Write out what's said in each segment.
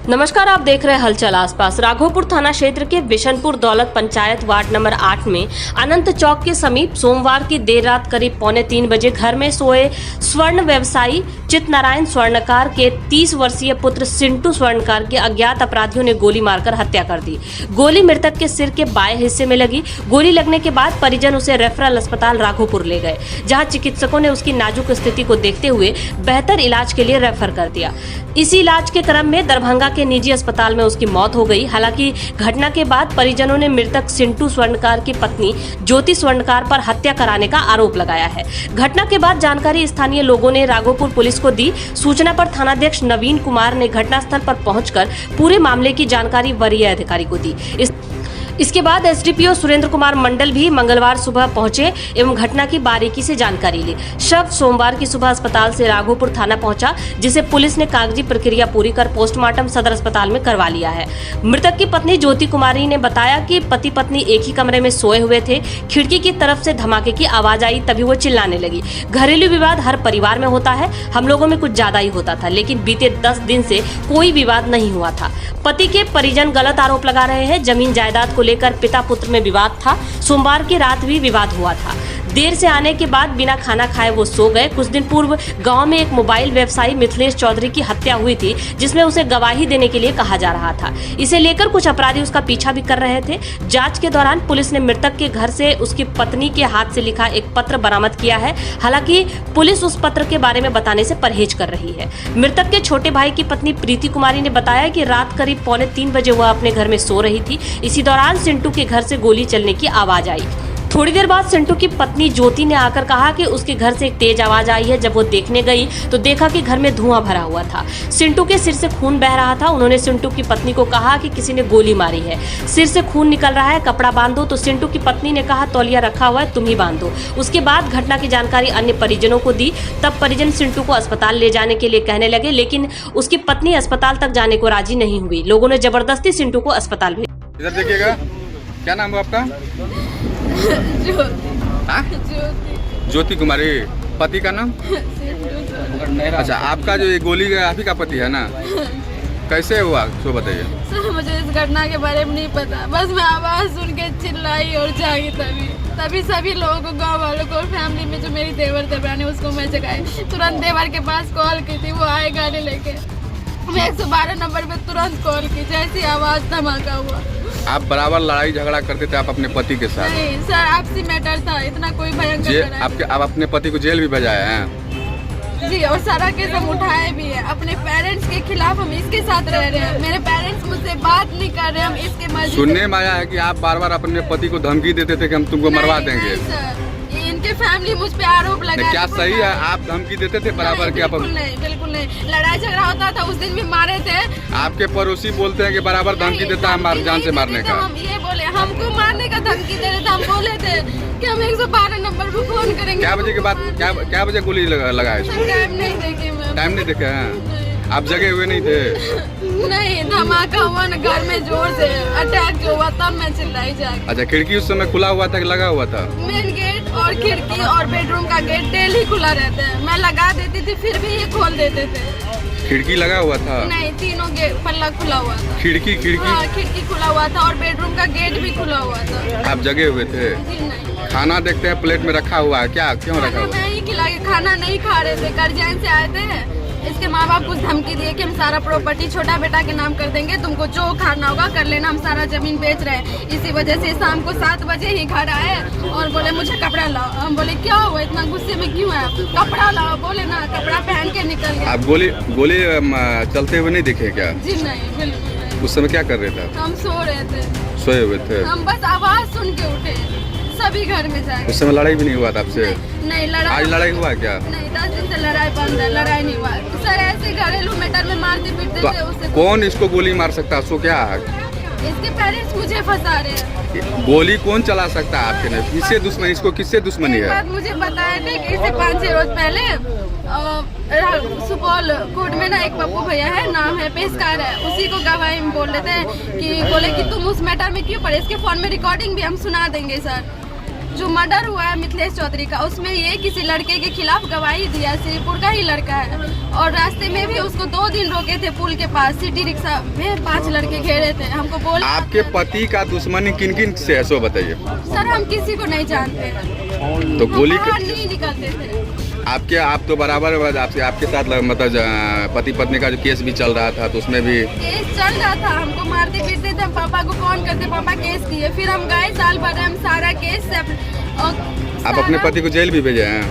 नमस्कार, आप देख रहे हैं हलचल आसपास। राघोपुर थाना क्षेत्र के बिशनपुर दौलत पंचायत वार्ड नंबर 8 में अनंत चौक के समीप सोमवार की देर रात करीब 2:45 बजे घर में सोए स्वर्ण व्यवसायी चितनारायण स्वर्णकार के 30 वर्षीय पुत्र सिंटू स्वर्णकार की अज्ञात अपराधियों ने गोली मारकर हत्या कर दी। गोली मृतक के सिर के बाएं हिस्से में लगी। गोली लगने के बाद परिजन उसे रेफरल अस्पताल राघोपुर ले गए, जहां चिकित्सकों ने उसकी नाजुक स्थिति को देखते हुए बेहतर इलाज के लिए रेफर कर दिया। इसी इलाज के क्रम में दरभंगा के निजी अस्पताल में उसकी मौत हो गई। हालांकि घटना के बाद परिजनों ने मृतक सिंटू स्वर्णकार की पत्नी ज्योति स्वर्णकार पर हत्या कराने का आरोप लगाया है। घटना के बाद जानकारी स्थानीय लोगों ने राघोपुर पुलिस को दी। सूचना पर थानाध्यक्ष नवीन कुमार ने घटनास्थल पर पहुंचकर पूरे मामले की जानकारी वरीय अधिकारी को दी। इसके बाद एसडीपीओ सुरेंद्र कुमार मंडल भी मंगलवार सुबह पहुंचे एवं घटना की बारीकी से जानकारी ली। शव सोमवार की सुबह अस्पताल से राघोपुर थाना पहुंचा, जिसे पुलिस ने कागजी प्रक्रिया पूरी कर पोस्टमार्टम सदर अस्पताल में करवा लिया है। मृतक की पत्नी ज्योति कुमारी ने बताया कि पति पत्नी एक ही कमरे में सोए हुए थे। खिड़की की तरफ से धमाके की आवाज आई, तभी वो चिल्लाने लगी। घरेलू विवाद हर परिवार में होता है, हम लोगों में कुछ ज्यादा ही होता था, लेकिन बीते 10 दिन से कोई विवाद नहीं हुआ था। पति के परिजन गलत आरोप लगा रहे हैं। जमीन जायदाद को लेकर पिता पुत्र में विवाद था। सोमवार की रात भी विवाद हुआ था। देर से आने के बाद बिना खाना खाए वो सो गए। कुछ दिन पूर्व गांव में एक मोबाइल व्यवसायी मिथिलेश चौधरी की हत्या हुई थी, जिसमें उसे गवाही देने के लिए कहा जा रहा था। इसे लेकर कुछ अपराधी उसका पीछा भी कर रहे थे। जांच के दौरान पुलिस ने मृतक के घर से उसकी पत्नी के हाथ से लिखा एक पत्र बरामद किया है। हालांकि पुलिस उस पत्र के बारे में बताने से परहेज कर रही है। मृतक के छोटे भाई की पत्नी प्रीति कुमारी ने बताया कि रात करीब 2:45 बजे वह अपने घर में सो रही थी। इसी दौरान सिंटू के घर से गोली चलने की आवाज आई। थोड़ी देर बाद सिंटू की पत्नी ज्योति ने आकर कहा कि उसके घर से एक तेज आवाज आई है। जब वो देखने गई तो देखा कि घर में धुआं भरा हुआ था। सिंटू के सिर से खून बह रहा था। उन्होंने सिंटू की पत्नी को कहा कि किसी ने गोली मारी है, सिर से खून निकल रहा है, कपड़ा बांध दो। तो सिंटू की पत्नी ने कहा तौलिया रखा हुआ है, तुम ही बांध दो। उसके बाद घटना की जानकारी अन्य परिजनों को दी। तब परिजन सिंटू को अस्पताल ले जाने के लिए कहने लगे, लेकिन उसकी पत्नी अस्पताल तक जाने को राजी नहीं हुई। लोगों ने जबरदस्ती सिंटू को अस्पताल भेजा। इधर देखिएगा, क्या नाम है आपका? ज्योति कुमारी। पति का नाम? अच्छा, आपका जो ये गोली का आप ही का पति है ना? कैसे हुआ सो बताइए। सर, मुझे इस घटना के बारे में नहीं पता, बस मैं आवाज सुन के चिल्लाई और जागी। तभी सभी लोगों को, गांव वालों को और फैमिली में जो मेरी देवर देवरानी, उसको मैं जगाई। तुरंत देवर के पास कॉल की थी, वो आए गाड़ी लेके। मैं 112 नंबर पे तुरंत कॉल की, जैसी आवाज धमाका हुआ। आप बराबर लड़ाई झगड़ा करते थे आप अपने पति के साथ? नहीं सर, आपसी मैटर था, इतना कोई भयंकर। आप अपने पति को जेल भी भेजाए हैं? जी, और सारा केस हम उठाए भी है। अपने पेरेंट्स के खिलाफ हम इसके साथ रह रहे हैं। मेरे पेरेंट्स मुझसे बात नहीं कर रहे, हम इसके मर्जी। सुनने में आया है कि आप बार बार अपने पति को धमकी देते थे कि हम तुमको मरवा देंगे। इनके फैमिली मुझ पे आरोप लगा। क्या सही है? आप धमकी देते थे बराबर? क्या? बिल्कुल नहीं। लड़ाई झगड़ा होता था, उस दिन भी मारे थे। आपके पड़ोसी बोलते हैं कि बराबर धमकी देता है जान से मारने का। हम ये बोले, हमको मारने का धमकी दे रहे थे। हम बोले थे कि हम 112 नंबर पे फोन करेंगे। क्या बजे के बाद, क्या बजे गोली लगाए? टाइम नहीं देखे मैम। टाइम नहीं देखे हैं? आप जगे हुए नहीं थे? नहीं, धमाका हुआ ना घर में, जोर से अटैक जो हुआ तब मैं चिल्लाई जाके। अच्छा, खिड़की उस समय खुला हुआ था कि लगा हुआ था? मेन गेट और खिड़की और बेडरूम का गेट डेली खुला रहता है। मैं लगा देती थी, फिर भी ये खोल देते थे। खिड़की लगा हुआ था? नहीं, तीनों गेट पल्ला खुला हुआ था। खिड़की खुला हुआ था और बेडरूम का गेट भी खुला हुआ था। आप जगे हुए थे? जी नहीं। खाना देखते हैं प्लेट में रखा हुआ है, क्या क्यों रखा हुआ? नहीं खिला के, खाना नहीं खा रहे थे। गार्जियन से आए थे, इसके माँ बाप कुछ धमकी दिए कि हम सारा प्रॉपर्टी छोटा बेटा के नाम कर देंगे, तुमको जो खाना होगा कर लेना, हम सारा जमीन बेच रहे हैं। इसी वजह से शाम को 7 बजे ही घर आए और बोले मुझे कपड़ा लाओ। हम बोले क्या हुआ, इतना गुस्से में क्यों है? कपड़ा लाओ। बोले ना, कपड़ा पहन के निकल गया। आप गोली चलते हुए नहीं देखे क्या? जी नहीं, बिल्कुल। उस समय क्या कर रहे थे? हम सो रहे थे। सोए हुए थे? हम बस आवाज सुन के उठे, सभी घर में जाए। उस समय लड़ाई भी नहीं हुआ था आपसे? नहीं लड़ाई। आज लड़ाई हुआ क्या? नहीं, 10 दिन से लड़ाई बंद है, लड़ाई नहीं हुआ। सर, ऐसे घरेलू मैटर में मारते पीटते थे उससे। कौन इसको गोली मार सकता है? उसको क्या? इसके पेरेंट्स मुझे फंसा रहे हैं। गोली कौन चला सकता है आपके? किससे दुश्मनी? इसको किससे दुश्मनी है? बात मुझे बताया नहीं कि इससे 5-6 रोज पहले सुपौल कोर्ट में ना एक पप्पू भैया है, नाम है, पेशकार है, उसी को गवाही में बोल रहे थे कि बोले कि तुम उस मैटर में क्यों पड़े। इसके फोन में रिकॉर्डिंग भी हम सुना देंगे सर। जो मर्डर हुआ है मिथिलेश चौधरी का, उसमें ये किसी लड़के के खिलाफ गवाही दिया, श्रीपुर का ही लड़का है, और रास्ते में भी उसको 2 दिन रोके थे पुल के पास, सिटी रिक्शा में 5 लड़के घेरे थे। हमको बोल आपके पति का दुश्मनी किन किन से है सो बताइए। सर हम किसी को नहीं जानते, तो गोली बाहर नहीं निकलते थे। आप तो बराबर आपके साथ मतलब पति पत्नी का जो केस भी चल रहा था, तो उसमें भी केस चल रहा था, हमको मारते पीटते थे, पापा को फोन करते, पापा केस किए, फिर हम गए साल भर हम सारा केस से आप अपने पति को जेल भी भेजे हैं?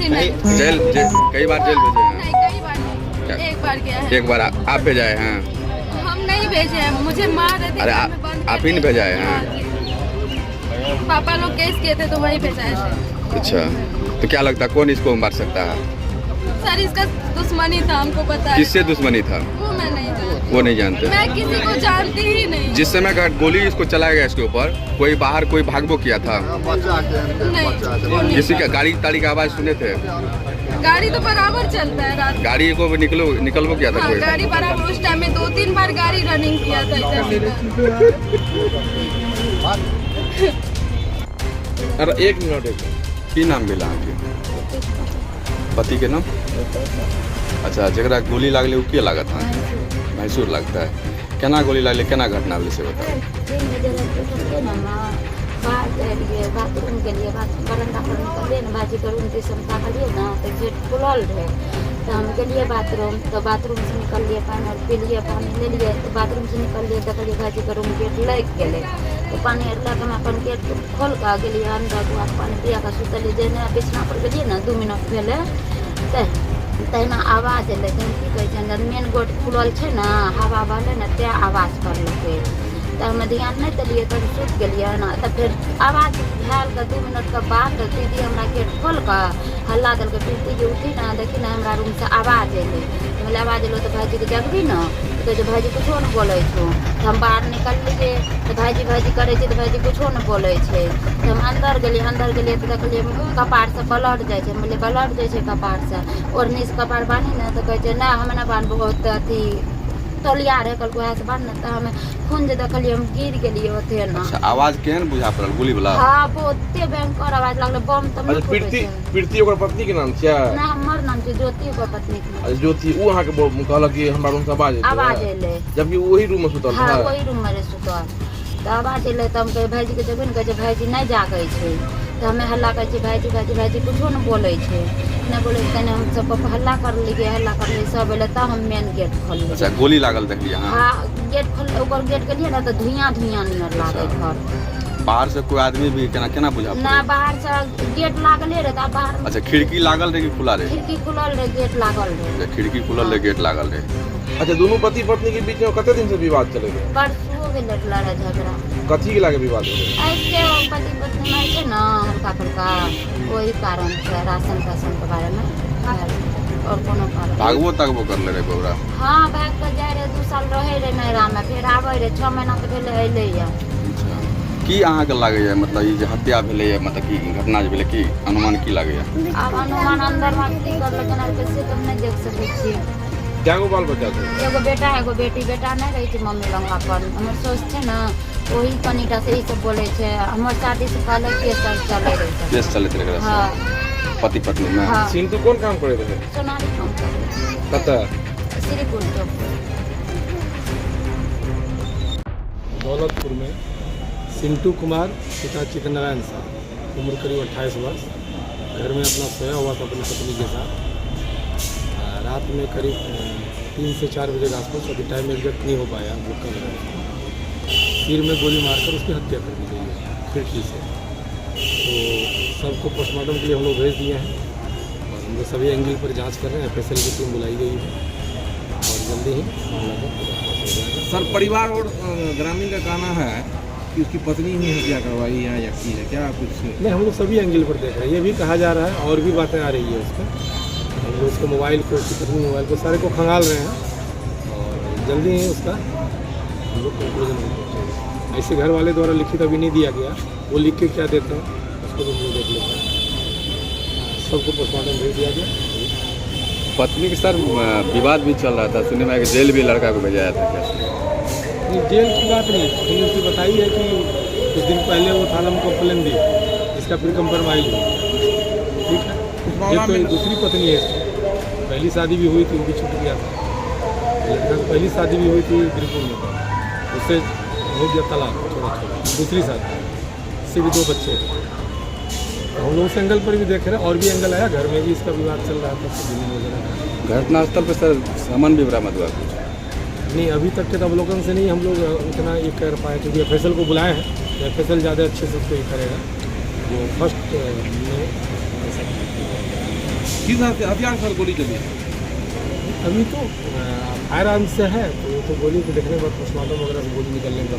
नहीं, जेल कई बार जेल भेजे हैं? नहीं, कई बार नहीं, एक बार गया है। एक बार आप भेजाए हैं? हम नहीं भेजे हैं, मुझे मार रहे थे। अरे आप ही नहीं भेजाए हैं? पापा लोग केस किए थे तो वही भेजाए थे। अच्छा, तो क्या लगता है कौन इसको मार सकता है? सर इसका दुश्मनी था, हमको पता है। किससे दुश्मनी था? वो मैं नहीं जानती। वो नहीं जानते? मैं किसी को जानती ही नहीं। जिस समय का गोली इसको चलाया गया इसके ऊपर, कोई बाहर कोई भागवो किया था? नहीं, किसी का गाड़ी ताड़ी का आवाज सुने थे? गाड़ी तो बराबर चलता है रात। गाड़ी को निकलवो किया था हाँ, कोई? गाड़ी बराबर उस टाइम में 2-3 बार गाड़ी रनिंग किया था इधर। अरे 1 मिनट की नाम भेला आपके पति के नाम? अच्छा, जरा गोली लागले उ के लागत है? मैसूर लगता है। केना गोली लागले, केना घटना भेल से बताओ। बाथरूम के लिए बरंडा पर निकलिए ना, बाजी कर उनकी क्षमता करिए ना, तो गेट खुलल रहे, तो हम गलिए बाथरूम, तो बाथरूम से निकल लिए, पानी और पी लिए, पानी ले लिए, तो बाथरूम से निकल लिए, देखलिए बाजी कर गेट लग गए, तो पानी लग हम अपन गेट खोल कर गलिए अंदर, पानी पिया का सुतलिए, जेना बिछना पर गलिए ना 2 मिनट भेले तहिना आवाज एलै, तहन की कहै छै अंदर मेन गेट खुलल छै ना, हवा बहलै ना, तैं आवाज करलकै, तो हमें ध्यान नहीं दिलिए, तो सुत गलिए ना, तो फिर आवाज भेल के 2 मिनट के बाद दीदी हमरा गेट खोल कर हल्ला दिल्क, फिर दीदी उठी ना, देखी ना हमरा रूम से आवाज एलै, तो आवाज एलो, तो भाईजी के जगबी ना, तो कहै छै भाईजी कुछो नहीं बोलै छो, तो हम बाहर निकलिए, तो भाईजी करै छै, तो भाईजी कुछो नहीं बोलै छै, तो हम अंदर गेलिए तो देखलिए कपार से ब्लड जाइ छै, बोले ब्लड जाइ छै कपार से, ओढ़नी से कपार बांधी ना, तो कहै छै ना हम ना बांधबो, बहुत अथी तलिया रहे, कल वहाँ से बांधना, तो हमें खून जे देखलिए हम गिर गेलिए ओते ना। अच्छा, आवाज केहन बुझा पड़ल गोली वाला? हाँ, बहुते भयंकर आवाज लागल, बम तब अच्छा, प्रीति ओकर पत्नी के नाम छियै? ना, हमर नाम छै ज्योति, ओकर पत्नी के नाम। अच्छा, ज्योति उ अहाँ के कहलक कि हमरा रूम से आवाज एलै, जबकि वही रूम में सुतल हाँ, था? वही रूम में सुतल, तो आवाज एलै, तो हम कहे भाईजी के जगह कहै छै भाईजी नहीं जागे छै, तो हमें हल्ला कहै छै भाईजी कुछो नहीं बोलै छै, नहीं बोले, तने हम सब हल्ला कर लिए, सब एले, तब हम मेन गेट खोललिए। अच्छा, गोली लागल देखलिए? हाँ, गेट खोल, ऊपर गेट गेलिए ना, तो धुआं नियर लागे घर। बाहर से कोई आदमी भी केना बुझा ना, बाहर से गेट लागले रहे, तो बाहर। अच्छा, खिड़की लागल रहे कि खुला रहे? खिड़की खुलल रहे, गेट लागल रहे। खिड़की खुलल रहे, गेट लागल रहे। अच्छा, दोनों पति पत्नी के बीच में कते दिन से विवाद चले गए? परसों भी लड़ला रहे झगड़ा। कथी के लागे विवाद हो? ऐसे पति पत्नी में है ना, हल्का वही कारण से राशन के बारे में, और कोनो कारण भागवो तगबो कर ले रहे गोरा? हाँ, भाग कर जाए रहे, 2 साल रहे रहे नैरा में, फिर आवे रहे, 6 महीना के भेले अइले या। की अहाँ के लागैया, मतलब ई जे हत्या भेलै, मतलब की घटना जे भेलै, की अनुमान की लागैया? अब अनुमान अंदर में की कर, लेकिन अब कैसे तुम नहीं देख सकै छियै। क्या गो बाल बच्चा छै? एगो बेटा एगो बेटी, बेटा नहीं रही थी मम्मी लंग अपन, हमर सोच छै ना, वही कनिटा से ई सब बोले छै, हमर शादी से पहले केस चले रहे, केस चलत रहे? हाँ, पति पत्नी में? हाँ। सिंटू कौन काम करे रहे? सोनारी काम करे, कता? श्रीपुर चौक। दौलतपुर में सिंटू कुमार पिता चिकनारायण साहब, उम्र करीब 28 वर्ष, घर में अपना सोया हुआ था अपनी पत्नी के साथ। रात में करीब 3 से 4 बजे के आसपास, अभी टाइम एग्जैक्ट नहीं हो पाया, वो कल सिर में गोली मारकर उसकी हत्या कर दी गई है खिड़की से। तो सबको पोस्टमार्टम के लिए हम लोग भेज दिए हैं, और हम लोग सभी एंगल पर जांच कर रहे हैं, FSL की टीम बुलाई गई है, और जल्दी ही मामला का सर, परिवार और ग्रामीण का कहना है कि उसकी पत्नी ही हत्या करवाई है या की है, क्या कुछ? नहीं, हम लोग सभी एंगल पर देख रहे हैं, ये भी कहा जा रहा है, और भी बातें आ रही है उसका, हम लोग उसके मोबाइल को, उसकी पत्नी मोबाइल को सारे को खंगाल रहे हैं, और जल्दी ही उसका हम लोग कंक्लूजन में पहुँचेंगे। ऐसे घर वाले द्वारा लिखित अभी नहीं दिया गया, वो लिख के क्या देते हैं उसको भी हम लोग देख लेते हैं। सबको पोस्टमार्टम भेज दिया गया। पत्नी के साथ विवाद भी चल रहा था, सुनने में आया कि जेल भी लड़का को भेजाया था कैसे? नहीं, जेल की बात नहीं, पत्नी उसकी बताई है कि कुछ दिन पहले वो थाना में कंप्लेन दी, इसका फिर कंप्रोमाइज हुआ। ठीक है, ये तो दूसरी पत्नी है इसकी। पहली शादी भी हुई थी, वो भी छूट गया था। लड़का की पहली शादी भी हुई थी गिरपुर में, उससे हो गया तलाक छोटा छोटा। दूसरी शादी, इससे भी 2 बच्चे थे। तो हम लोग उस एंगल पर भी देख रहे हैं, और भी एंगल आया, घर में भी इसका विवाद चल रहा था दिल्ली वगैरह। घटनास्थल पर सर सामान भी बरामद हुआ कुछ? नहीं, अभी तक के अवलोकन से नहीं हम लोग इतना ये कर पाए, क्योंकि एफएसएल को बुलाए हैं, तो एफएसएल ज़्यादा अच्छे से उसको ये करेगा। जो फर्स्ट में किस हथियार सर गोली चली? अभी तो फायर आर्म से है, तो गोली को देखने के बाद पोस्टमार्टम वगैरह से गोली निकलने का